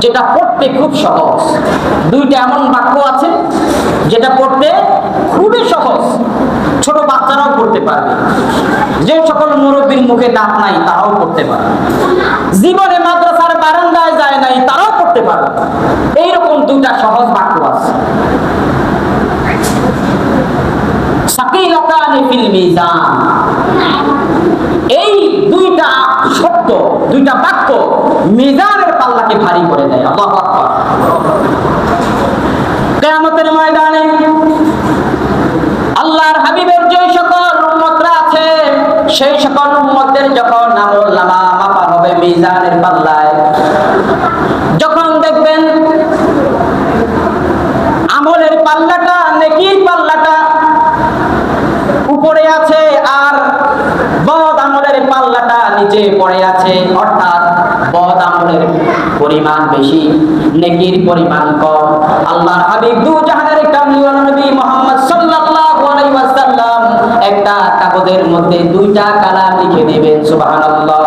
যেটা পড়তে খুব সহজ। দুইটা এমন বাক্য আছে যেটা পড়তে খুবই সহজ, ছোট বাচ্চারাও পড়তে পারবে, যে সকল মুরব্বীর মুখে দাঁত নাই তারাও পড়তে পারবে, জীবনে মাদ্রাসার বারান্দায় যায় নাই তারাও পড়তে পারবে। এইরকম দুইটা সহজ বাক্য আছে। সাকিলাতানি ফিল মিজান, এই দুইটা শব্দ, দুইটা বাক্য মিজানের পাল্লাকে ভারী করে দেয়। আল্লাহু আকবার। কিয়ামতের ময়দানে আল্লাহর হাবিবের যে সকল উম্মতরা আছে সেই সকল উম্মতদের যখন আমলনামা মাপা হবে মিজানের পাল্লায়, যখন দেখবেন আমলের পাল্লাটা, নেকির পাল্লাটা উপরে আছে আর বদ আমলের পাল্লাটা নিচে পড়ে আছে, অর্থাৎ বদ আমলের পরিমাণ বেশি, নেকির পরিমাণ কম। আল্লাহর হাবিব দু জাহানের কামলিওয়ালা নবী মুহাম্মদ সাল্লাল্লাহু আলাইহি ওয়াসাল্লাম একটা কাগজের মধ্যে দুইটা কালাম লিখে দিবেন, সুবহানাল্লাহ।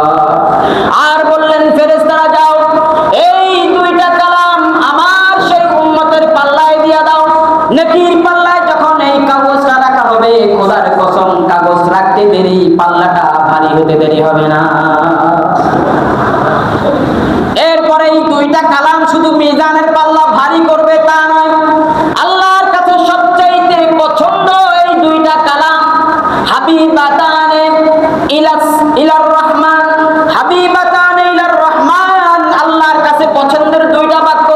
আর বললেন, ফেরেশতারা যাও, এই দুইটা কালাম আমার সেই উম্মতের পাল্লায় দিয়া দাও। নেকির পাল্লায় যখন এই কাগজটা রাখা হবে, খোদার কসম কাগজ রাখতে দেরি, পাল্লাটা ভারী হতে দেরি হবে না। এরপরে এই দুইটা কালাম শুধু মিজানের পাল্লা ভারী করবে তা নয়, আল্লাহর কাছে সবচাইতে পছন্দ এই দুইটা কালাম হাবিবাতানে ইলার রহমান, হাবিবাতানে ইলার রহমান, আল্লাহর কাছে পছন্দের দুইটা বাক্য।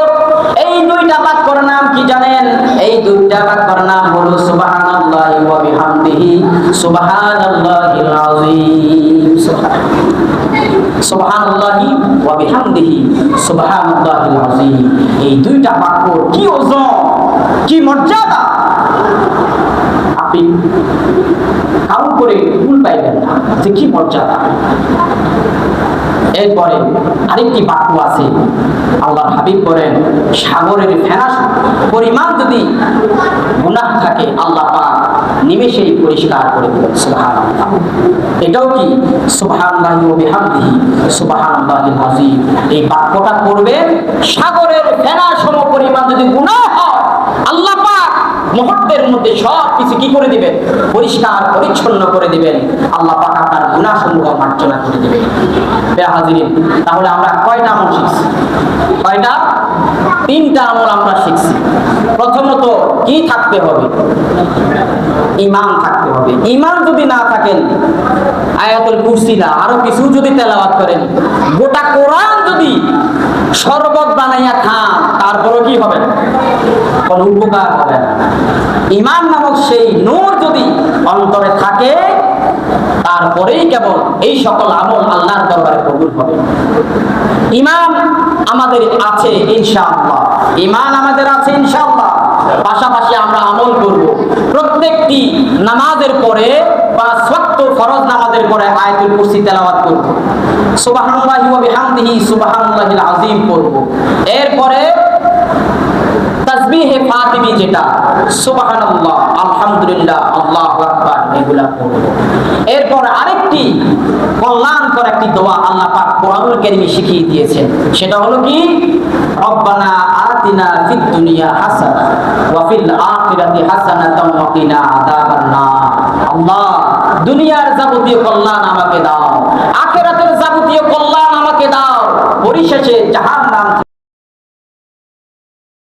এই দুইটা বাক্যর নাম কি জানেন? এই দুইটা বাক্যর নাম হলো সুবহানাল্লাহি ওয়া বিহামদিহি সুবহানাল্লাহিল আযীম। সুবহানাল্লাহি ওয়া বিহামদিহি সুবহানাল্লাহিল আযীম। এই দুইটা বাক্য কি ওজন, কি মর্যাদা, আপনি কাউন্ট করে ভুল পাইবেন না যে কি মর্যাদা। এরপরে আরেকটি বাক্য আছে, আল্লাহর হাবিব বলেন, সাগরের ফেনা পরিমাণ যদি গুনাহ থাকে আল্লাহ পাক নিমেষেই পরিষ্কার করে দেবেন, সুবহানাল্লাহ। এটাও কি? সুবহানাল্লাহি ওয়া বিহামদিহি সুবহানাল্লাহিল আযীম। এই বাক্যটা পড়বে, সাগরের ফেনা সম পরিমাণ যদি গুনাহ হয় আল্লাহ পাক মুহূর্তের মধ্যে সব কিছু কি করে দিবেন? পরিষ্কার পরিচ্ছন্ন করে দিবেন। আল্লাহ পাক আপনার গুনাহ সমূহ মার্জনা করে দিবেন। হাজিরিন, তাহলে আমরা কয়টা আমল শিখছি? কয়টা? তিনটা আমল আমরা শিখছি। প্রথমত কি থাকতে হবে? ঈমান থাকতে হবে। ঈমান যদি না থাকেন, আয়াতুল কুরসি না আরো কিছু যদি তেলাওয়াত করেন, গোটা কোরআন যদি শরবত বানাইয়া খান, তারপরও কি হবে? কোনো উপকার হবে না। ঈমান নামক সেই নূর যদি অন্তরে থাকে, তারপরেই কেবল এই সকল আমল আল্লাহর দরবারে কবুল হবে। ঈমান আমাদের আছে ইনশাআল্লাহ, ঈমান আমাদের আছে ইনশাআল্লাহ। পাশাপাশি আমরা আমল করব। প্রত্যেকটি নামাজের পরে 5 ওয়াক্ত ফরজ নামাজের পরে আয়াতুল কুরসি তেলাওয়াত করব, সুবহানাল্লাহি ওয়া বিহামদিহি সুবহানাল্লাহিল আযীম করব। এরপরে তাসবিহে ফাতিমি, যেটা সুবহানাল্লাহ, আলহামদুলিল্লাহ, আল্লাহু আকবার, এগুলা পড়ব। এরপর আরেকটি কল্যাণকর একটি দোয়া আল্লাহ পাক কোরআনুল কারীমে শিখিয়ে দিয়েছেন, সেটা হলো কি? রব্বানা আতিনা ফিদ দুনিয়া হাসানাহ ওয়া ফিল আখিরাতি হাসানাতাও ওয়া কিনা আযাবান নার। আল্লাহ, দুনিয়ার যাবতীয় কল্যাণ আমাকে দাও, আখিরাতের যাবতীয় কল্যাণ আমাকে দাও, পরিশেষে জাহান্নাম